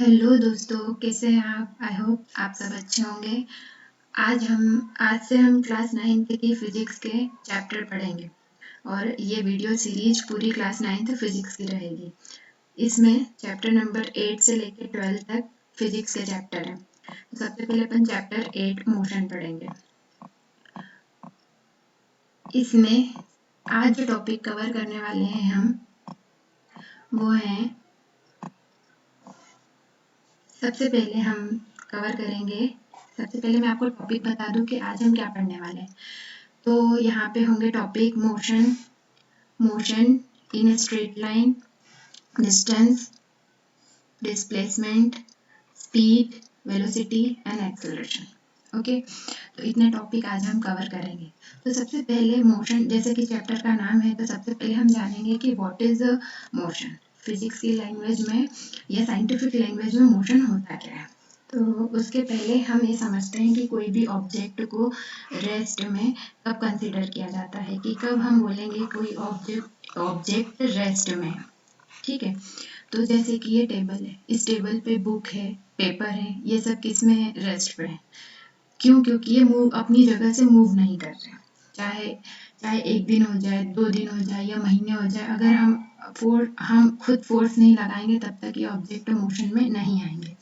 Hello दोस्तों, कैसे हैं आप? आई होप आप सब अच्छे होंगे। आज से हम क्लास 9th की फिजिक्स के चैप्टर पढ़ेंगे और ये वीडियो सीरीज पूरी क्लास 9th फिजिक्स की रहेगी। इसमें चैप्टर नंबर 8 से लेकर 12 तक फिजिक्स के चैप्टर हैं। तो सबसे पहले अपन चैप्टर 8 मोशन पढ़ेंगे। इसमें आज जो टॉपिक कवर करने वाले हैं हम वो हैं, सबसे पहले हम कवर करेंगे। सबसे पहले मैं आपको टॉपिक बता दूं कि आज हम क्या पढ़ने वाले हैं। तो यहाँ पे होंगे topic motion in a straight line, distance, displacement, speed, velocity and acceleration. Okay, तो इतने टॉपिक आज हम कवर करेंगे। तो सबसे पहले मोशन, जैसे कि चैप्टर का नाम है, तो सबसे पहले हम जानेंगे कि व्हाट इज मोशन। फिजिक्स की लैंग्वेज में या साइंटिफिक लैंग्वेज में मोशन होता क्या है। तो उसके पहले हम ये समझते हैं कि कोई भी ऑब्जेक्ट को रेस्ट में कब कंसीडर किया जाता है, कि कब हम बोलेंगे कोई ऑब्जेक्ट रेस्ट में है। ठीक है, तो जैसे कि ये टेबल है, इस टेबल पे बुक है, पेपर है, ये सब किस में है? रेस्ट पे है। क्यों? क्योंकि ये मूव अपनी जगह से मूव नहीं कर रहे। चाहे चाहे एक दिन हो जाए, 2 दिन हो जाए या महीने हो जाए, अगर हम खुद फोर्स नहीं लगाएंगे तब तक ये ऑब्जेक्ट मोशन में नहीं आएंगे।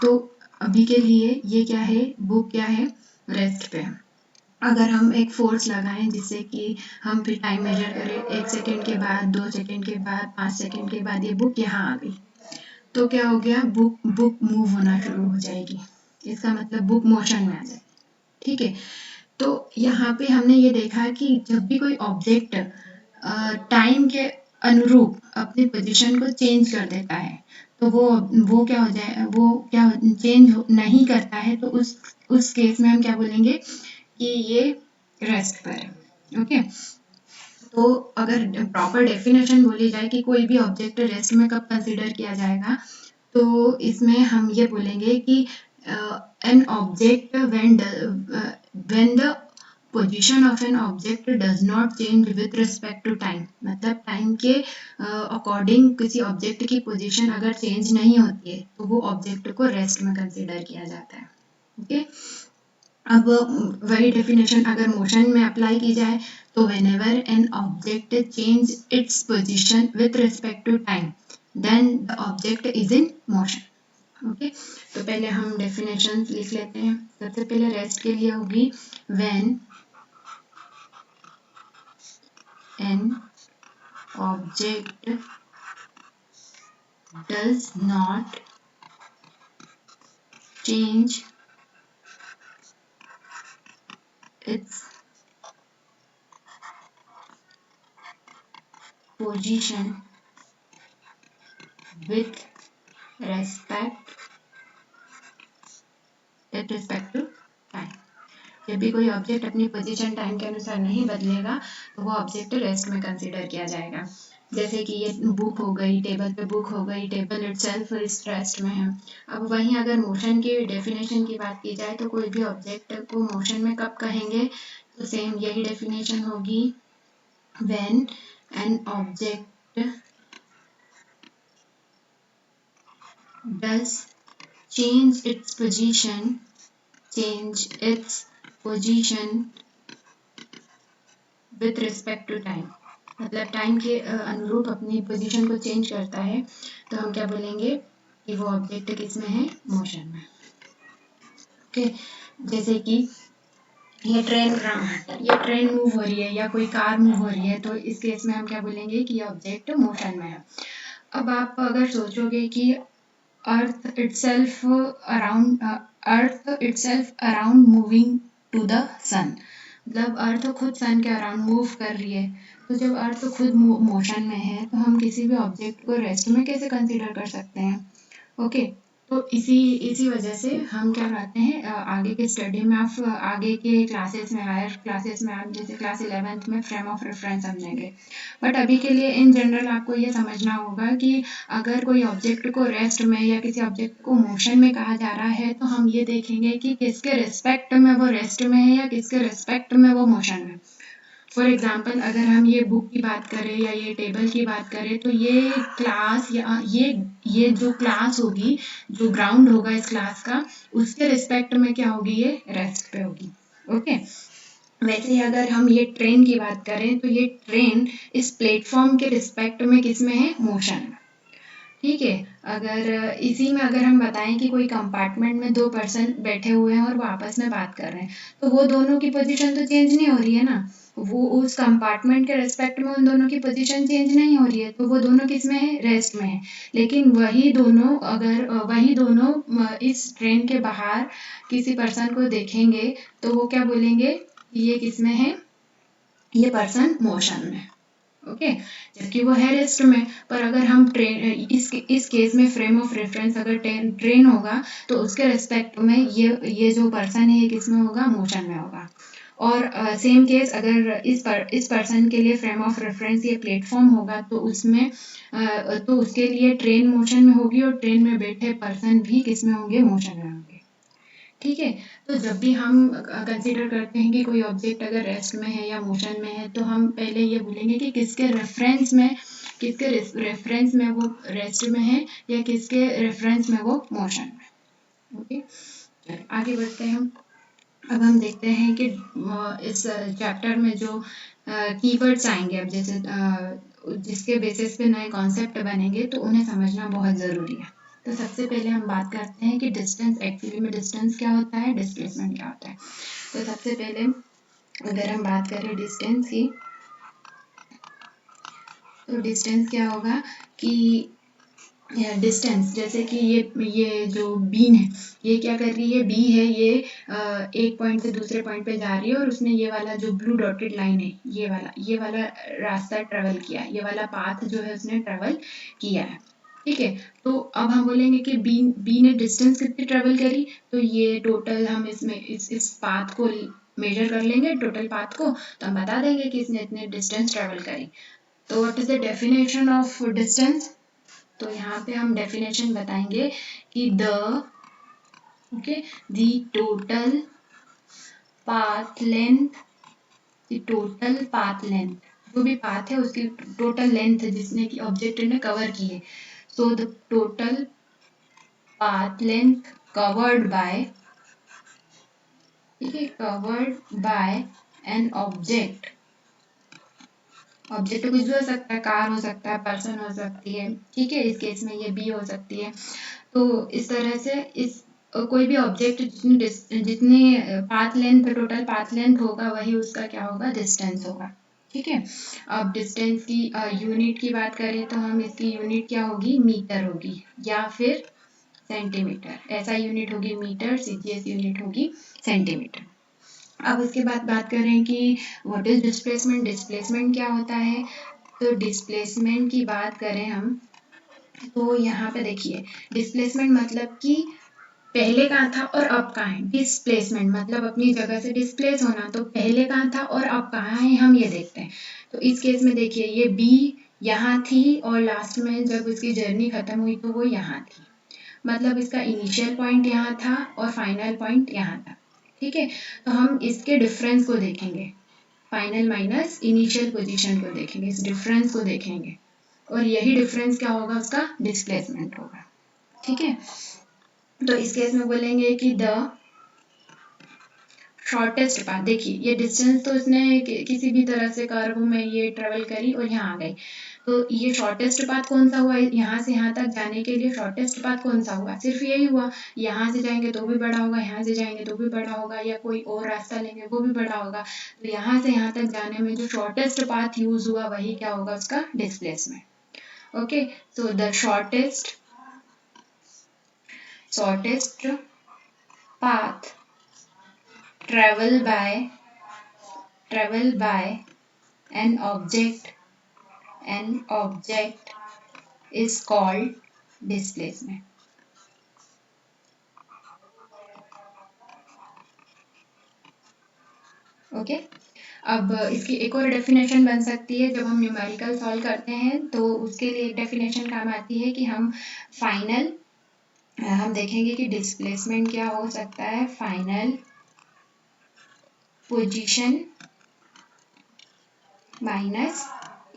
तो अभी के लिए ये क्या है? बुक क्या है? रेस्ट पे है। अगर हम एक फोर्स लगाएं जिससे कि हम फिर टाइम मेजर करें, 1 सेकेंड के बाद, 2 सेकेंड के बाद, 5 सेकेंड के बाद ये बुक यहाँ आ गई, तो क्या हो गया? बुक मूव होना शुरू हो जाएगी। इसका मतलब बुक मोशन में आ जाएगी। ठीक है, तो यहाँ पे हमने ये देखा कि जब भी कोई ऑब्जेक्ट टाइम के अनुरूप अपनी पोजीशन को चेंज कर देता है, तो वो क्या हो जाए, वो क्या चेंज नहीं करता है, तो उस केस में हम क्या बोलेंगे कि ये रेस्ट पर है। ओके, तो अगर प्रॉपर डेफिनेशन बोली जाए कि कोई भी ऑब्जेक्ट रेस्ट में कब कंसीडर किया जाएगा, तो इसमें हम ये बोलेंगे कि an object when the position of an object does not change with respect to time. मतलब टाइम के अकॉर्डिंग किसी ऑब्जेक्ट की पोजीशन अगर चेंज नहीं होती है तो वो ऑब्जेक्ट को रेस्ट में कंसीडर किया जाता है। ओके, अब वही डेफिनेशन अगर मोशन में अप्लाई की जाए, तो whenever an object change its position with respect to time, then the object is in motion. Okay, तो पहले हम डेफिनेशन लिख लेते हैं। सबसे पहले रेस्ट के लिए होगी when an object does not change its position with respect to time। जब भी कोई ऑब्जेक्ट अपनी पोजीशन टाइम के अनुसार नहीं बदलेगा तो वो ऑब्जेक्ट रेस्ट में कंसीडर किया जाएगा। जैसे कि ये बुक हो गई, टेबल पे बुक हो गई, टेबल इटसेल्फ इस रेस्ट में है। अब वहीं अगर मोशन की डेफिनेशन की बात की जाए, तो कोई भी ऑब्जेक्ट को मोशन में कब कहेंगे, तो सेम यही डेफिनेशन होगी when an object does change its position with respect to time. मतलब टाइम के अनुरूप अपनी पोजीशन को चेंज करता है, तो हम क्या बोलेंगे कि वो ऑब्जेक्ट किस में है? मोशन में। ओके, जैसे कि ये ट्रेन मूव हो रही है या कोई कार मूव हो रही है, तो इस केस में हम क्या बोलेंगे कि ये ऑब्जेक्ट मोशन में है। अब आप अगर सोचोगे कि earth itself around moving to the sun, मतलब अर्थ खुद सन के अराउंड मूव कर रही है, तो जब अर्थ खुद मोशन में है तो हम किसी भी ऑब्जेक्ट को रेस्ट में कैसे कंसीडर कर सकते हैं। ओके, तो इसी वजह से हम क्या करते हैं, आगे के स्टडी में आप आगे के क्लासेस में, हायर क्लासेस में आप जैसे क्लास 11th में फ्रेम ऑफ रेफरेंस समझेंगे। बट अभी के लिए इन जनरल आपको ये समझना होगा कि अगर कोई ऑब्जेक्ट को रेस्ट में या किसी ऑब्जेक्ट को मोशन में कहा जा रहा है, तो हम ये देखेंगे कि किसके रिस्पेक्ट में वो रेस्ट में है या किसके रिस्पेक्ट में वो मोशन में। फॉर एग्जाम्पल अगर हम ये बुक की बात करें या ये टेबल की बात करें तो ये क्लास या ये जो क्लास होगी, जो ग्राउंड होगा इस क्लास का, उसके रिस्पेक्ट में क्या होगी, ये रेस्ट पे होगी। ओके, वैसे ही अगर हम ये ट्रेन की बात करें तो ये ट्रेन इस प्लेटफॉर्म के रिस्पेक्ट में किस में है, मोशन में। ठीक है, अगर इसी में अगर हम बताएं कि कोई कंपार्टमेंट में दो पर्सन बैठे हुए हैं और वो आपस में बात कर रहे हैं, तो वो दोनों की पोजीशन तो चेंज नहीं हो रही है ना, वो उस कंपार्टमेंट के रिस्पेक्ट में उन दोनों की पोजीशन चेंज नहीं हो रही है, तो वो दोनों किस में है, रेस्ट में है। लेकिन वही दोनों इस ट्रेन के बाहर किसी पर्सन को देखेंगे तो वो क्या बोलेंगे, ये किस में है, ये पर्सन मोशन में। ओके, जबकि वो है रेस्ट में। पर अगर हम ट्रेन इस केस में फ्रेम ऑफ रेफरेंस अगर ट्रेन होगा तो उसके रिस्पेक्ट में ये जो पर्सन है ये किस में होगा, मोशन में होगा। और सेम केस अगर इस पर्सन के लिए फ्रेम ऑफ रेफरेंस ये प्लेटफॉर्म होगा तो उसमें तो उसके लिए ट्रेन मोशन में होगी और ट्रेन में बैठे पर्सन भी किस में होंगे, मोशन में होंगे। ठीक है, तो जब भी हम कंसीडर करते हैं कि कोई ऑब्जेक्ट अगर रेस्ट में है या मोशन में है, तो हम पहले ये बोलेंगे कि किसके रेफरेंस में वो रेस्ट में है या किसके रेफरेंस में वो मोशन में। ओके, आगे बढ़ते हैं हम। अब हम देखते हैं कि इस चैप्टर में जो कीवर्ड्स आएंगे, अब जैसे जिसके बेसिस पे नए कॉन्सेप्ट बनेंगे तो उन्हें समझना बहुत ज़रूरी है। तो सबसे पहले हम बात करते हैं कि डिस्टेंस, एक्चुअली में डिस्टेंस क्या होता है, डिस्प्लेसमेंट क्या होता है। तो सबसे पहले अगर हम बात करें डिस्टेंस की, तो डिस्टेंस क्या होगा कि डिस्टेंस, जैसे कि ये जो बीन है, ये क्या कर रही है, बी है, ये एक पॉइंट से दूसरे पॉइंट पे जा रही है और उसने ये वाला जो ब्लू डॉटेड लाइन है, ये वाला रास्ता ट्रेवल किया, ये वाला पाथ जो है उसने ट्रेवल किया है। ठीक है, तो अब हम बोलेंगे कि बी ने डिस्टेंस कितनी ट्रेवल करी, तो ये टोटल हम इसमें इस पाथ को मेजर कर लेंगे, टोटल पाथ को, तो हम बता देंगे कि इसने इतने डिस्टेंस ट्रेवल करी। तो what is the definition of distance, तो यहाँ पे हम डेफिनेशन बताएंगे कि द टोटल पाथ लेंथ, जो भी पाथ है उसकी टोटल लेंथ जिसने की ऑब्जेक्ट ने कवर की है, so the total path length covered by, ठीक है, कवर्ड बाय एन ऑब्जेक्ट तो कुछ भी हो सकता है, कार हो सकता है, पर्सन हो सकती है, ठीक है, इस केस में ये बी हो सकती है। तो इस तरह से कोई भी ऑब्जेक्ट जितनी path length, total path length होगा वही उसका क्या होगा, डिस्टेंस होगा। ठीक है, अब डिस्टेंस की यूनिट की बात करें तो हम इसकी यूनिट क्या होगी, मीटर होगी या फिर सेंटीमीटर, ऐसा यूनिट होगी मीटर, सीजीएस यूनिट होगी सेंटीमीटर। अब उसके बाद बात करें कि व्हाट इज डिस्प्लेसमेंट, डिस्प्लेसमेंट क्या होता है। तो डिस्प्लेसमेंट की बात करें हम तो यहाँ पे देखिए, डिस्प्लेसमेंट मतलब कि पहले कहाँ था और अब कहाँ है। डिस्प्लेसमेंट मतलब अपनी जगह से डिस्प्लेस होना, तो पहले कहाँ था और अब कहाँ है हम ये देखते हैं। तो इस केस में देखिए ये बी यहाँ थी और लास्ट में जब उसकी जर्नी खत्म हुई तो वो यहाँ थी, मतलब इसका इनिशियल पॉइंट यहाँ था और फाइनल पॉइंट यहाँ था। ठीक है, तो हम इसके डिफरेंस को देखेंगे, फाइनल माइनस इनिशियल पोजीशन को देखेंगे, इस डिफरेंस को देखेंगे और यही डिफरेंस क्या होगा, उसका डिस्प्लेसमेंट होगा। ठीक है, तो इस केस में बोलेंगे कि द शॉर्टेस्ट पाथ, देखिए ये डिस्टेंस तो इसने किसी भी तरह से कर्व में ये ट्रेवल करी और यहाँ आ गई, तो ये शॉर्टेस्ट पाथ कौन सा हुआ, यहाँ से यहाँ तक जाने के लिए शॉर्टेस्ट पाथ कौन सा हुआ, सिर्फ यही हुआ। यहाँ से जाएंगे तो भी बड़ा होगा, यहाँ से जाएंगे तो भी बड़ा होगा, या कोई और रास्ता लेंगे वो भी बड़ा होगा। तो यहाँ से यहाँ तक जाने में जो शॉर्टेस्ट पाथ यूज हुआ वही क्या होगा, उसका displacement. Okay, so the shortest path travel by an object is called displacement. Okay, अब इसकी एक और डेफिनेशन बन सकती है, जब हम न्यूमेरिकल सॉल्व करते हैं तो उसके लिए एक डेफिनेशन काम आती है कि हम देखेंगे कि डिस्प्लेसमेंट क्या हो सकता है, final position minus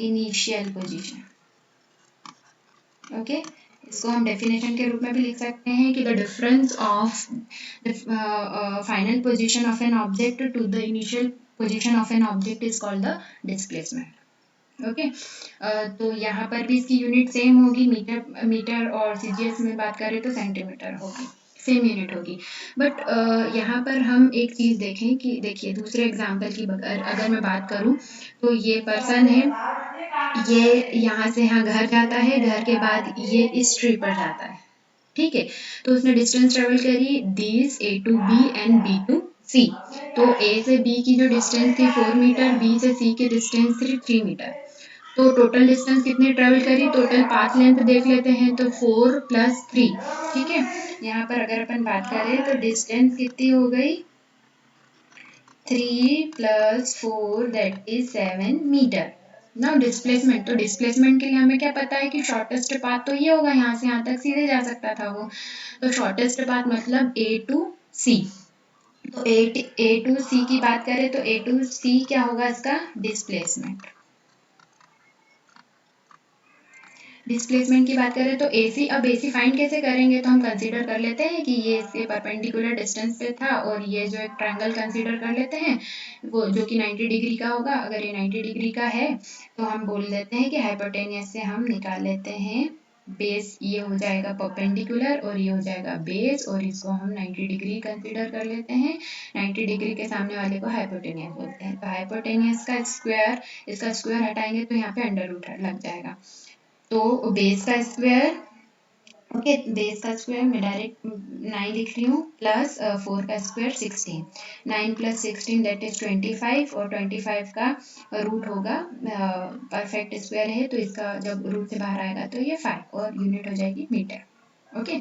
initial position. Okay, इसको हम डेफिनेशन के रूप में भी लिख सकते हैं कि the difference of final position of an object to the initial position of an object is called the displacement. Okay, तो यहाँ पर भी इसकी यूनिट सेम होगी, मीटर और सीजीएस में बात करें तो सेंटीमीटर होगी, सेम यूनिट होगी। बट यहाँ पर हम एक चीज़ देखें कि देखिए दूसरे एग्जाम्पल की अगर मैं बात करूँ तो ये पर्सन है, ये यहाँ से यहाँ घर जाता है, घर के बाद ये इस ट्री पर जाता है, ठीक है। तो उसने डिस्टेंस ट्रेवल करी this A to B and B to C. तो ए से बी की जो डिस्टेंस थी 4 मीटर, बी से सी की डिस्टेंस थी 3 मीटर। तो टोटल डिस्टेंस कितनी ट्रेवल करी, टोटल पाथ लेंथ देख लेते हैं, तो 4 + 3, ठीक है। यहाँ पर अगर अपन बात करें तो डिस्टेंस कितनी हो गई, 3 + 4 दैट इज 7 मीटर। ना डिस्प्लेसमेंट, तो डिस्प्लेसमेंट के लिए हमें क्या पता है कि शॉर्टेस्ट पाथ तो ये होगा, यहाँ से यहाँ तक सीधे जा सकता था वो। तो शॉर्टेस्ट पाथ मतलब ए टू सी। तो ए टू सी की बात करें तो ए टू सी क्या होगा इसका डिस्प्लेसमेंट। डिस्प्लेसमेंट की बात करें तो AC, अब AC फाइंड कैसे करेंगे, तो हम कंसीडर कर लेते हैं कि ये इसके परपेंडिकुलर डिस्टेंस पे था और ये जो एक ट्रायंगल कंसीडर कर लेते हैं वो जो कि 90 डिग्री का होगा। अगर ये 90 डिग्री का है तो हम बोल देते हैं कि हाइपोटेनियस से हम निकाल लेते हैं बेस, ये हो जाएगा परपेंडिकुलर और ये हो जाएगा बेस, और इसको हम 90 डिग्री कंसीडर कर लेते हैं। 90 डिग्री के सामने वाले को हाइपोटेनियस बोलते हैं। तो हाइपोटेनियस का स्क्वायर, इसका स्क्वायर हटाएंगे तो यहाँ पे अंडर रूट लग जाएगा। तो बेस का स्क्वायर, ओके, बेस का स्क्वायर मैं डायरेक्ट 9 लिख रही हूँ, प्लस 4 का स्क्वायर 16, 9 + 16 दैट इज 25, और 25 का रूट होगा, परफेक्ट स्क्वायर है तो इसका जब रूट से बाहर आएगा तो ये 5 और यूनिट हो जाएगी मीटर। ओके,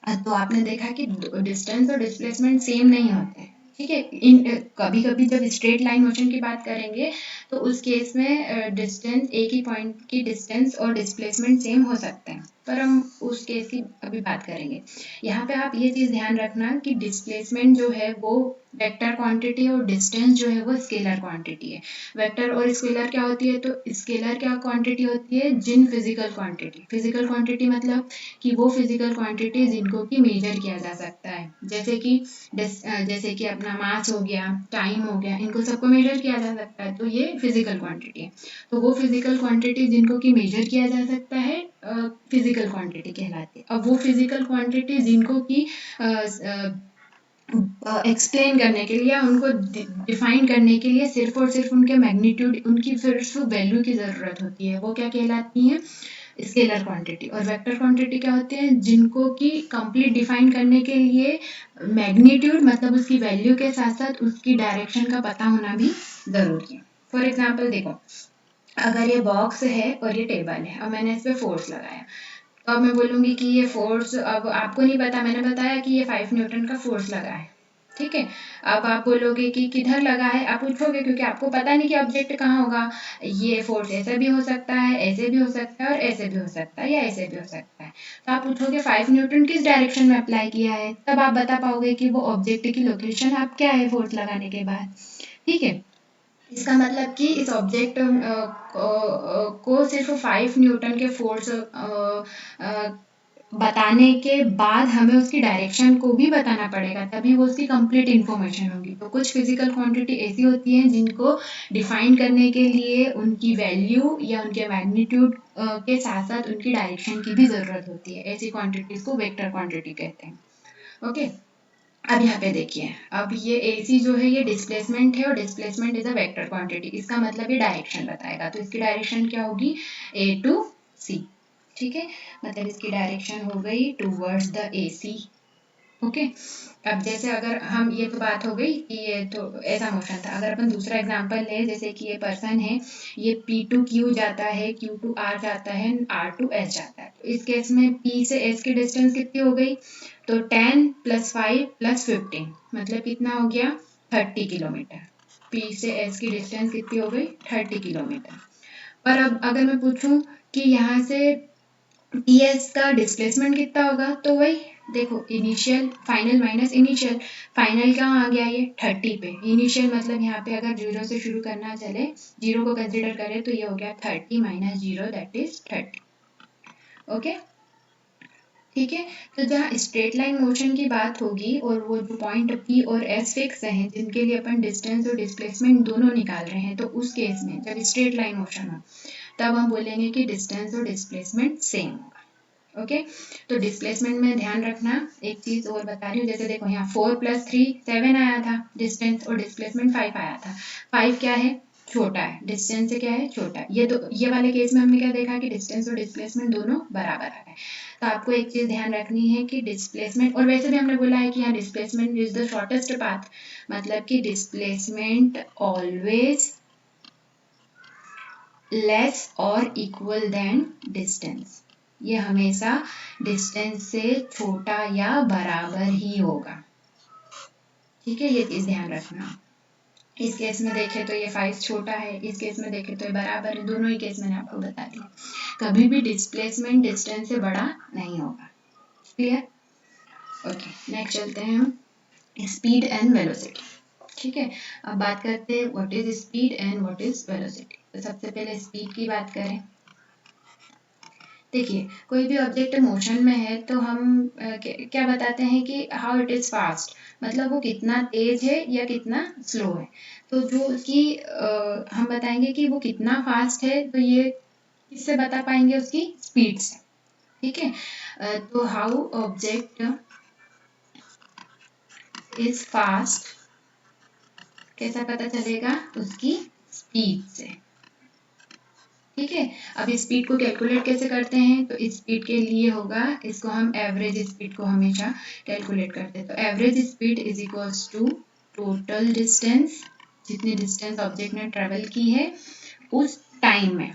तो आपने देखा कि डिस्टेंस और डिस्प्लेसमेंट सेम नहीं होते, ठीक है। इन कभी कभी जब स्ट्रेट लाइन मोशन की बात करेंगे तो उस केस में डिस्टेंस, एक ही पॉइंट की डिस्टेंस और डिस्प्लेसमेंट सेम हो सकते हैं, पर हम उस केस की अभी बात करेंगे। यहाँ पे आप ये चीज़ ध्यान रखना कि डिस्प्लेसमेंट जो है वो वेक्टर क्वांटिटी और डिस्टेंस जो है वो स्केलर क्वांटिटी है। वेक्टर और स्केलर क्या होती है, तो स्केलर क्या क्वांटिटी होती है, जिन फिजिकल क्वांटिटी, फिजिकल क्वांटिटी मतलब कि वो फिजिकल क्वांटिटी जिनको कि मेजर किया जा सकता है, जैसे कि अपना मास हो गया, टाइम हो गया, इनको सबको मेजर किया जा सकता है, तो ये फिजिकल क्वांटिटी है। तो वो फिजिकल क्वांटिटी जिनको कि मेजर किया जा सकता है फिजिकल क्वांटिटी कहलाती है। अब वो फिजिकल क्वांटिटी जिनको कि एक्सप्लेन करने के लिए, उनको डिफाइन करने के लिए सिर्फ और सिर्फ उनके मैग्नीट्यूड, उनकी सिर्फ वैल्यू की ज़रूरत होती है, वो क्या कहलाती हैं, स्केलर क्वांटिटी। और वेक्टर क्वांटिटी क्या होते हैं, जिनको कि कंप्लीट डिफाइन करने के लिए मैग्नीट्यूड मतलब उसकी वैल्यू के साथ साथ उसकी डायरेक्शन का पता होना भी ज़रूरी है। फॉर एग्जाम्पल देखो, अगर ये बॉक्स है और ये टेबल है, अब मैंने इस पर फोर्स लगाया, तो अब मैं बोलूँगी कि ये फोर्स, अब आपको नहीं पता, मैंने बताया कि ये 5 न्यूटन का फोर्स लगा है, ठीक है। अब आप बोलोगे कि किधर लगा है, आप पूछोगे क्योंकि आपको पता नहीं कि ऑब्जेक्ट कहाँ होगा। ये फोर्स ऐसे भी हो सकता है, ऐसे भी हो सकता है, और ऐसे भी हो सकता है, या ऐसे भी हो सकता है। तो आप पूछोगे 5 न्यूटन किस डायरेक्शन में अप्लाई किया है, तब आप बता पाओगे कि वो ऑब्जेक्ट की लोकेशन आप क्या है फोर्स लगाने के बाद, ठीक है। इसका मतलब कि इस ऑब्जेक्ट को सिर्फ 5 न्यूटन के फोर्स बताने के बाद हमें उसकी डायरेक्शन को भी बताना पड़ेगा, तभी वो उसकी कंप्लीट इन्फॉर्मेशन होगी। तो कुछ फिजिकल क्वांटिटी ऐसी होती हैं जिनको डिफाइन करने के लिए उनकी वैल्यू या उनके मैग्नीट्यूड के साथ साथ उनकी डायरेक्शन की भी ज़रूरत होती है। ऐसी क्वांटिटीज़ को वेक्टर क्वांटिटी कहते हैं। ओके, अब यहाँ पे देखिए, अब ये AC जो है ये डिस्प्लेसमेंट है, और displacement is a vector quantity, इसका मतलब ये डायरेक्शन बताएगा। तो इसकी डायरेक्शन क्या होगी, A to C, ठीक है, मतलब इसकी डायरेक्शन हो गई टूवर्ड्स द AC। ओके, अब जैसे अगर हम, ये तो बात हो गई कि ये तो ऐसा मोशन था। अगर अपन दूसरा एग्जांपल ले, जैसे कि ये पर्सन है, ये P to Q जाता है, Q to R जाता है, R to S जाता है। तो इस केस में P से S की डिस्टेंस कितनी हो गई, तो 10 + 5 + 15 मतलब कितना हो गया, 30 किलोमीटर। P से S की डिस्टेंस कितनी हो गई, 30 किलोमीटर। पर अब अगर मैं पूछूं कि यहाँ से टीएस का डिस्प्लेसमेंट कितना होगा, तो वही देखो initial final minus initial, final कहाँ आ गया ये 30 पे, इनिशियल मतलब यहाँ पे अगर 0 से शुरू करना चले, 0 को कंसिडर करें तो ये हो गया 30 माइनस 0 दैट इज 30। ओके ठीक है। तो जहाँ स्ट्रेट लाइन मोशन की बात होगी और वो जो पॉइंट पी और एस फिक्स हैं जिनके लिए अपन डिस्टेंस और डिस्प्लेसमेंट दोनों निकाल रहे हैं, तो उस केस में जब स्ट्रेट लाइन मोशन हो तब हम बोलेंगे कि डिस्टेंस और डिस्प्लेसमेंट सेम होगा। ओके तो डिस्प्लेसमेंट में ध्यान रखना, एक चीज और बता रही हूँ, जैसे देखो यहाँ 4 + 3 7 आया था डिस्टेंस और डिस्प्लेसमेंट 5 आया था। 5 क्या है, छोटा है, डिस्टेंस से क्या है, छोटा है। ये वाले केस में हमने क्या देखा कि डिस्टेंस और डिस्प्लेसमेंट दोनों बराबर आ गए। तो आपको एक चीज ध्यान रखनी है कि डिस्प्लेसमेंट, और वैसे भी हमने बोला है कि यहाँ displacement is the shortest path, मतलब कि डिस्प्लेसमेंट ऑलवेज लेस और इक्वल देन डिस्टेंस, ये हमेशा डिस्टेंस से छोटा या बराबर ही होगा। ठीक है, ये चीज ध्यान रखना। इस केस में देखें तो ये 5 छोटा है, इस केस में देखें तो ये बराबर है, दोनों ही केस मैंने आपको बता दिया। कभी भी डिस्प्लेसमेंट डिस्टेंस से बड़ा नहीं होगा। क्लियर? ओके नेक्स्ट चलते हैं हम स्पीड एंड वेलोसिटी। ठीक है, अब बात करते हैं what is speed and what is velocity. तो सबसे पहले स्पीड की बात करें। देखिए कोई भी ऑब्जेक्ट मोशन में है तो हम क्या बताते हैं कि हाउ इट इज़ फास्ट, मतलब वो कितना तेज है या कितना स्लो है। तो जो उसकी हम बताएंगे कि वो कितना फास्ट है, तो ये किससे बता पाएंगे, उसकी स्पीड से। ठीक है, तो हाउ ऑब्जेक्ट इज फास्ट कैसा पता चलेगा, उसकी स्पीड से। ठीक है, अब स्पीड को कैलकुलेट कैसे करते हैं, तो स्पीड के लिए होगा, इसको हम एवरेज स्पीड को हमेशा कैलकुलेट करते हैं। तो average speed is equals to total distance, जितनी डिस्टेंस ऑब्जेक्ट ने ट्रेवल की है उस टाइम में।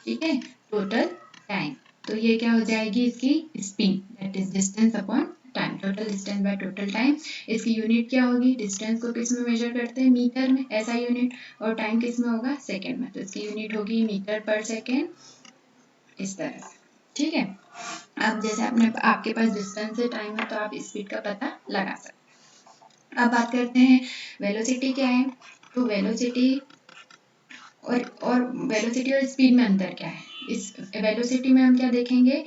ठीक है, टोटल टाइम, तो ये क्या हो जाएगी इसकी speed, that is distance upon time, total distance by total time. इसकी यूनिट क्या होगी, डिस्टेंस को किस में मेजर करते हैं, मीटर में, ऐसा यूनिट, और टाइम किस में होगा, सेकंड में, तो इसकी यूनिट होगी मीटर पर सेकंड, इस तरह से। ठीक है, अब जैसे आपके पास डिस्टेंस से टाइम है तो आप स्पीड का पता लगा सकते हैं। अब बात करते हैं वेलोसिटी क्या है। तो वेलोसिटी और वेलोसिटी और स्पीड में अंतर क्या है। इस वेलोसिटी में हम क्या देखेंगे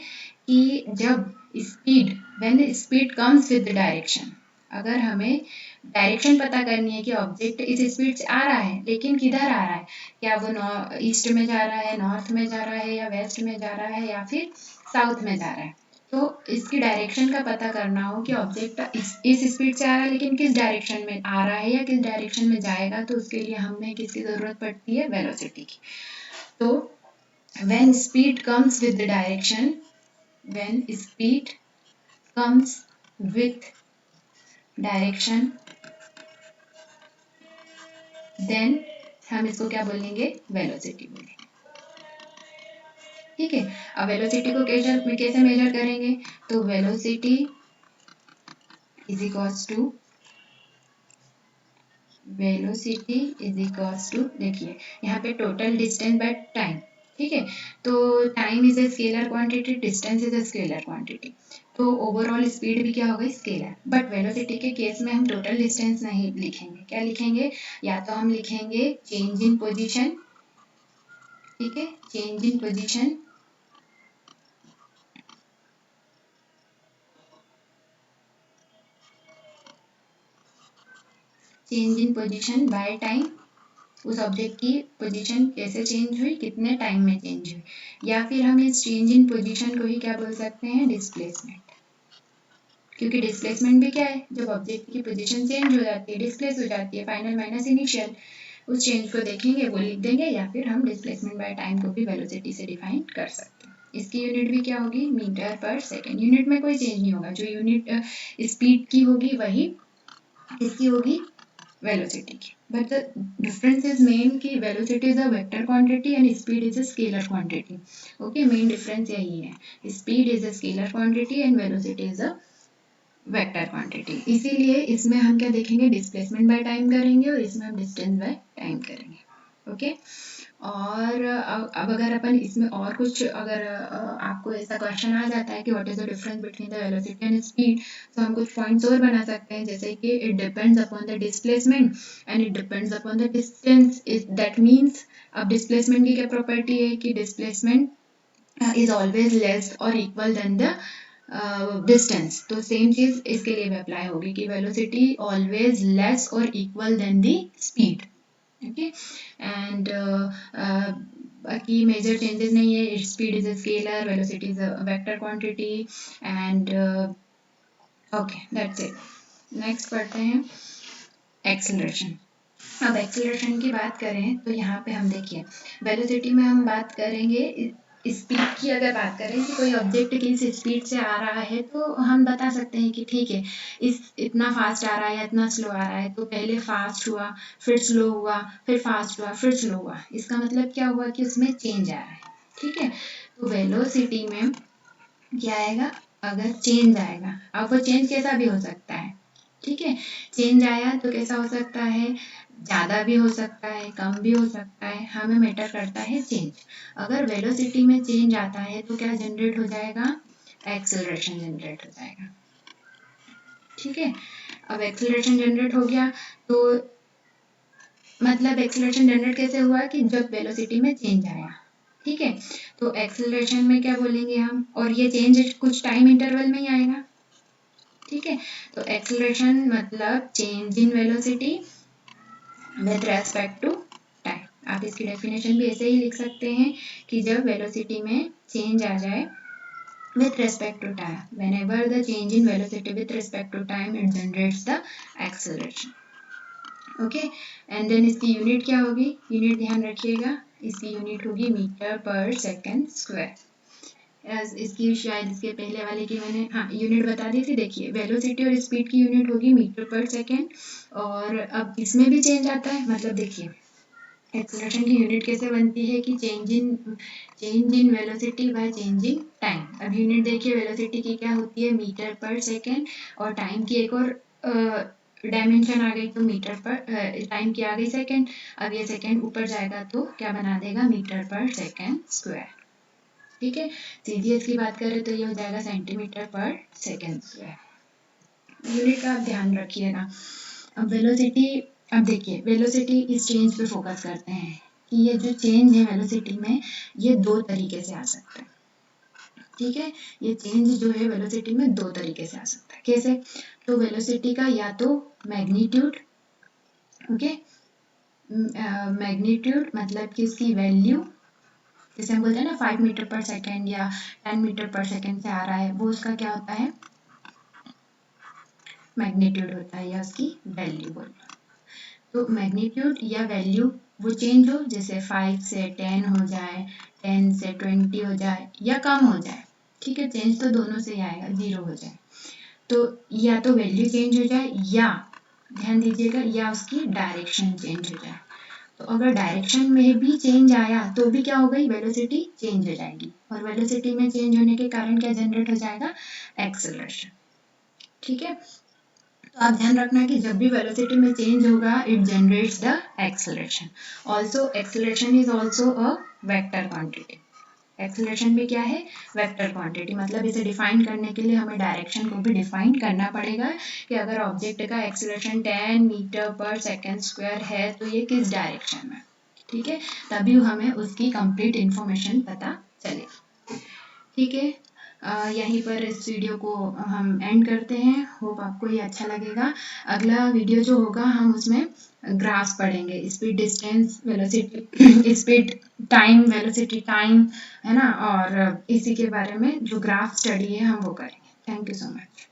कि जब speed, when speed comes with direction, अगर हमें डायरेक्शन पता करनी है कि ऑब्जेक्ट इस स्पीड से आ रहा है लेकिन किधर आ रहा है, क्या वो ईस्ट में जा रहा है, नॉर्थ में जा रहा है, या वेस्ट में जा रहा है, या फिर साउथ में जा रहा है, तो इसकी डायरेक्शन का पता करना हो कि ऑब्जेक्ट इस स्पीड से आ रहा है लेकिन किस डायरेक्शन में आ रहा है या किस डायरेक्शन में जाएगा, तो उसके लिए हमें किसकी जरूरत पड़ती है, वेलोसिटी की। तो when speed comes with the direction, when speed comes with direction, then हम इसको क्या बोलेंगे, वेलोसिटी बोलेंगे। ठीक है, अब वेलोसिटी को कैसे मेजर करेंगे, तो वेलोसिटी इज इक्वल्स टू देखिए यहाँ पे टोटल डिस्टेंस बाय टाइम। ठीक है, तो time is a scalar quantity, distance is a scalar quantity, तो ओवरऑल स्पीड भी क्या होगा, स्केलर। बट वेलोसिटी के केस में हम टोटल डिस्टेंस नहीं लिखेंगे, क्या लिखेंगे, या तो हम लिखेंगे चेंज इन पोजीशन। ठीक है, change in position, change in position by time, उस ऑब्जेक्ट की पोजीशन कैसे चेंज हुई, कितने टाइम में चेंज हुई, या फिर हम इस चेंज इन पोजीशन को ही क्या बोल सकते हैं, डिस्प्लेसमेंट। क्योंकि डिस्प्लेसमेंट भी क्या है, जब ऑब्जेक्ट की पोजीशन चेंज हो जाती है, डिस्प्लेस हो जाती है, फाइनल माइनस इनिशियल, उस चेंज को देखेंगे, वो लिख देंगे, या फिर हम डिस्प्लेसमेंट बाय टाइम को भी वेलोसिटी से डिफाइन कर सकते हैं। इसकी यूनिट भी क्या होगी, मीटर पर सेकेंड, यूनिट में कोई चेंज नहीं होगा, जो यूनिट स्पीड की होगी वही इसकी होगी वेलोसिटी की। But the difference is main कि velocity is a vector quantity and speed is a scalar quantity. Okay, main difference यही है, speed is a scalar quantity and velocity is a vector quantity. इसीलिए इसमें हम क्या देखेंगे, displacement by time करेंगे और इसमें हम डिस्टेंस बाय टाइम करेंगे। ओके, और अब अगर अपन इसमें और कुछ अगर आपको ऐसा क्वेश्चन आ जाता है कि what is the difference between the velocity and speed, तो हम कुछ पॉइंट्स और बना सकते हैं, जैसे कि it depends upon the displacement and it depends upon the distance. That means अब डिस्प्लेसमेंट की क्या प्रॉपर्टी है कि displacement is always less or equal than the distance। तो सेम चीज इसके लिए भी अप्लाई होगी कि वेलोसिटी ऑलवेज लेस और equal than the speed. Okay, and बाकी मेजर चेंजेस नहीं है। Speed is a scalar, velocity is a vector quantity and okay that's it. Next पढ़ते हैं एक्सेलरेशन। अब एक्सेलरेशन की बात करें तो यहाँ पे हम देखिए वेलोसिटी में हम बात करेंगे स्पीड की। अगर बात करें कि कोई ऑब्जेक्ट किस स्पीड से आ रहा है तो हम बता सकते हैं कि ठीक है इतना फास्ट आ रहा है या इतना स्लो आ रहा है। तो पहले फास्ट हुआ, फिर स्लो हुआ, फिर फास्ट हुआ, फिर स्लो हुआ। इसका मतलब क्या हुआ कि उसमें चेंज आ रहा है। ठीक है, तो वेलोसिटी में क्या आएगा, अगर चेंज आएगा, अब वो चेंज कैसा भी हो सकता है। ठीक है, चेंज आया तो कैसा हो सकता है, ज़्यादा भी हो सकता है, कम भी हो सकता है, हमें मैटर करता है चेंज। अगर वेलोसिटी में चेंज आता है तो क्या जनरेट हो जाएगा, एक्सेलरेशन जनरेट हो जाएगा। ठीक है, अब एक्सेलरेशन जनरेट हो गया तो मतलब एक्सेलरेशन जनरेट कैसे हुआ कि जब वेलोसिटी में चेंज आया। ठीक है, तो एक्सेलरेशन में क्या बोलेंगे हम, और ये चेंज कुछ टाइम इंटरवल में ही आएगा। ठीक है, तो एक्सेलरेशन मतलब change in velocity with respect to time. आप इसकी डेफिनेशन भी ऐसे ही लिख सकते हैं कि जब वेलोसिटी में चेंज आ जाए with respect to time, whenever the change in velocity with respect to time it generates the acceleration। Okay, and then इसकी यूनिट क्या होगी, यूनिट ध्यान रखिएगा, इसकी यूनिट होगी मीटर पर सेकेंड स्क्वायर। इसकी शायद इसके पहले वाले की मैंने यूनिट बता दी थी। देखिए वेलोसिटी और स्पीड की यूनिट होगी मीटर पर सेकेंड, और अब इसमें भी चेंज आता है। मतलब देखिए एक्सेलरेशन की यूनिट कैसे बनती है कि change in velocity by change in time. अब यूनिट देखिए वेलोसिटी की क्या होती है, मीटर पर सेकेंड, और टाइम की एक और डायमेंशन आ गई तो मीटर पर टाइम की आ गई सेकेंड। अब ये सेकेंड ऊपर जाएगा तो क्या बना देगा, मीटर पर सेकेंड स्क्वायर। ठीक है, सीजीएस की बात करें तो ये हो जाएगा सेंटीमीटर पर सेकेंड स्क्वायर। यूनिट का आप ध्यान रखिएगा। अब वेलोसिटी, अब देखिए वेलोसिटी इस चेंज पे फोकस करते हैं कि ये जो चेंज है वेलोसिटी में ये दो तरीके से आ सकता है। ठीक है, ये चेंज जो है वेलोसिटी में दो तरीके से आ सकता है। कैसे, तो वेलोसिटी का या तो मैग्नीट्यूड, ओके, मैग्नीट्यूड मतलब कि उसकी वैल्यू, जैसे हम बोलते हैं ना 5 मीटर पर सेकेंड या 10 मीटर पर सेकेंड से आ रहा है, वो उसका क्या होता है, मैग्नीट्यूड होता है, या उसकी वैल्यू बोल लो। तो मैग्नीट्यूड या वैल्यू वो चेंज हो, जैसे 5 से 10 हो जाए, 10 से 20 हो जाए या कम हो जाए। ठीक है, चेंज तो दोनों से ही आएगा, 0 हो जाए। तो या तो वैल्यू चेंज हो जाए, या ध्यान दीजिएगा, या उसकी डायरेक्शन चेंज हो जाए। तो अगर डायरेक्शन में भी चेंज आया तो भी क्या हो गई, वेलोसिटी चेंज हो जाएगी, और वेलोसिटी में चेंज होने के कारण क्या जनरेट हो जाएगा, एक्सेलरेशन। ठीक है, तो आप ध्यान रखना कि जब भी वेलोसिटी में चेंज होगा it generates the acceleration. Also acceleration is also a vector quantity. Acceleration भी क्या है, वेक्टर क्वांटिटी। मतलब इसे डिफाइन करने के लिए हमें डायरेक्शन को भी डिफाइन करना पड़ेगा कि अगर ऑब्जेक्ट का एक्सेलरेशन 10 मीटर पर सेकेंड स्क्वायर है तो ये किस डायरेक्शन में। ठीक है, तभी हमें उसकी कंप्लीट इंफॉर्मेशन पता चलेगी। ठीक है, यहीं पर इस वीडियो को हम एंड करते हैं। होप आपको ये अच्छा लगेगा। अगला वीडियो जो होगा हम उसमें ग्राफ्स पढ़ेंगे, speed distance velocity, speed time velocity time, है ना, और इसी के बारे में जो ग्राफ स्टडी है हम वो करेंगे। Thank you so much.